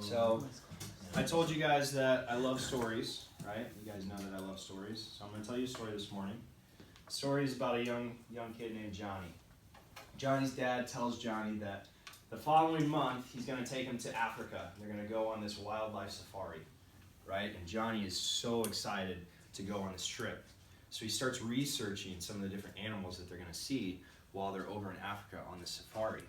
So, I told you guys that I love stories, right? You guys know that I love stories. So I'm going to tell you a story this morning. The story is about a young kid named Johnny. Johnny's dad tells Johnny that the following month he's going to take him to Africa. They're going to go on this wildlife safari, right? And Johnny is so excited to go on this trip. So he starts researching some of the different animals that they're going to see while they're over in Africa on the safari.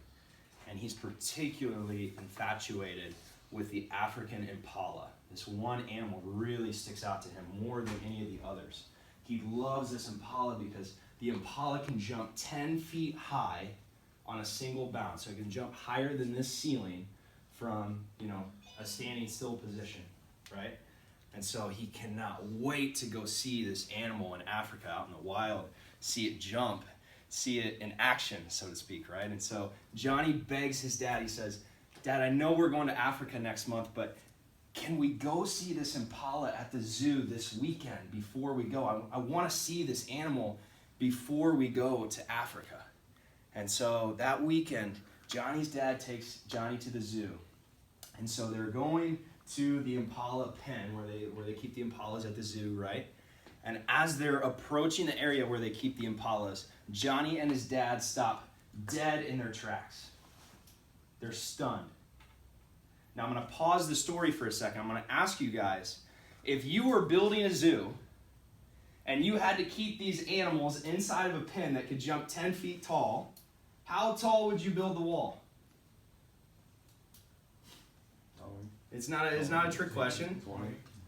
And he's particularly infatuated with the African impala. This one animal really sticks out to him more than any of the others. He loves this impala because the impala can jump 10 feet high on a single bound. So it can jump higher than this ceiling from, a standing still position, right? And so he cannot wait to go see this animal in Africa out in the wild, see it jump, see it in action, so to speak, right? And so Johnny begs his dad. He says, "Dad, I know we're going to Africa next month, but can we go see this impala at the zoo this weekend before we go? I want to see this animal before we go to Africa." And so that weekend, Johnny's dad takes Johnny to the zoo. And so they're going to the impala pen where they keep the impalas at the zoo, right? And as they're approaching the area where they keep the impalas, Johnny and his dad stop dead in their tracks. They're stunned. Now I'm going to pause the story for a second. I'm going to ask you guys, if you were building a zoo and you had to keep these animals inside of a pen that could jump 10 feet tall, how tall would you build the wall? It's not a trick question.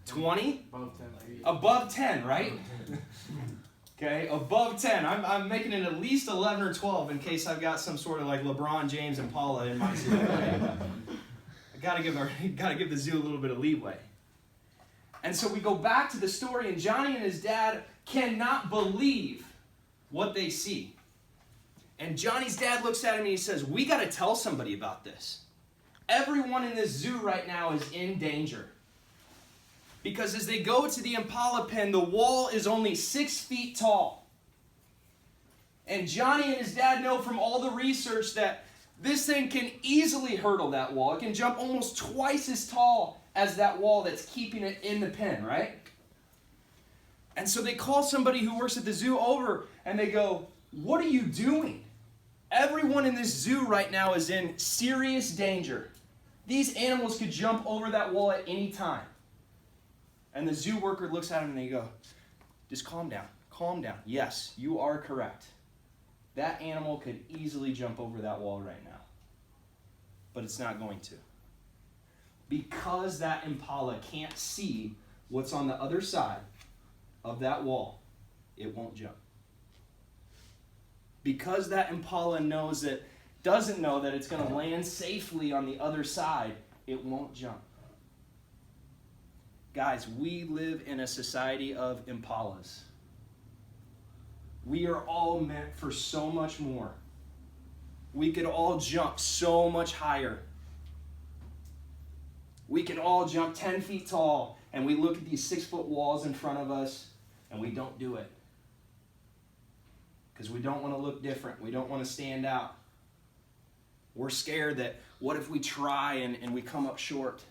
20? Above 10 feet. Above 10, right? Okay, above 10. I'm making it at least 11 or 12 in case I've got some sort of like LeBron James Impala in my zoo. Right? I gotta give the zoo a little bit of leeway. And so we go back to the story, and Johnny and his dad cannot believe what they see. And Johnny's dad looks at him and he says, "We got to tell somebody about this. Everyone in this zoo right now is in danger. Because as they go to the impala pen, the wall is only 6 feet tall. And Johnny and his dad know from all the research that this thing can easily hurdle that wall. It can jump almost twice as tall as that wall that's keeping it in the pen, right?" And so they call somebody who works at the zoo over and they go, "What are you doing? Everyone in this zoo right now is in serious danger. These animals could jump over that wall at any time." And the zoo worker looks at him and they go, "Just calm down, calm down. Yes, you are correct. That animal could easily jump over that wall right now. But it's not going to. Because that impala can't see what's on the other side of that wall, it won't jump. Because that impala doesn't know that it's going to land safely on the other side, it won't jump." Guys, we live in a society of impalas. We are all meant for so much more. We could all jump so much higher. We can all jump 10 feet tall, and we look at these 6-foot walls in front of us, and we don't do it. Because we don't want to look different. We don't want to stand out. We're scared that what if we try and we come up short?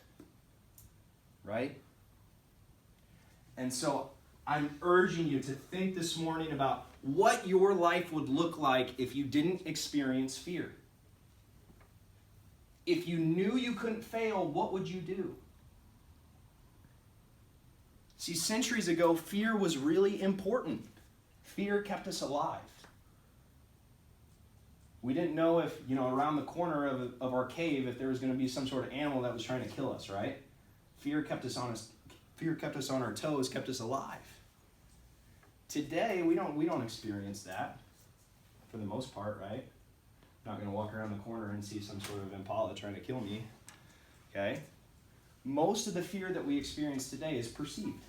Right? And so I'm urging you to think this morning about what your life would look like if you didn't experience fear. If you knew you couldn't fail, what would you do? See, centuries ago, fear was really important. Fear kept us alive. We didn't know if, around the corner of our cave, if there was going to be some sort of animal that was trying to kill us, right? Fear kept us on our toes, kept us alive. Today, we don't experience that for the most part, right? I'm not going to walk around the corner and see some sort of impala trying to kill me, okay? Most of the fear that we experience today is perceived.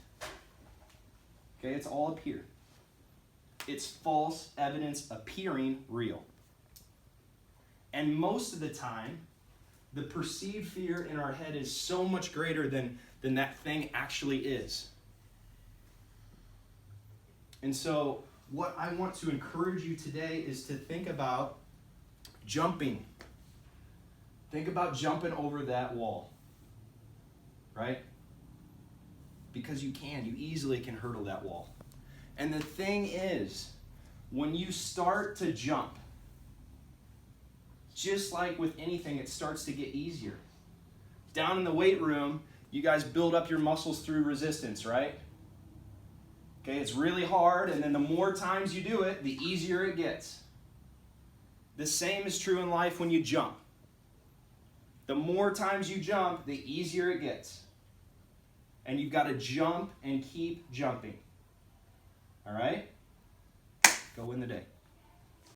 Okay, it's all up here. It's false evidence appearing real. And most of the time, the perceived fear in our head is so much greater than that thing actually is. And so, what I want to encourage you today is to think about jumping. Think about jumping over that wall. right? Because you easily can hurdle that wall. And the thing is, when you start to jump, just like with anything, it starts to get easier. Down in the weight room, you guys build up your muscles through resistance, right? Okay, it's really hard, and then the more times you do it, the easier it gets. The same is true in life when you jump. The more times you jump, the easier it gets. And you've got to jump and keep jumping. All right? Go win the day.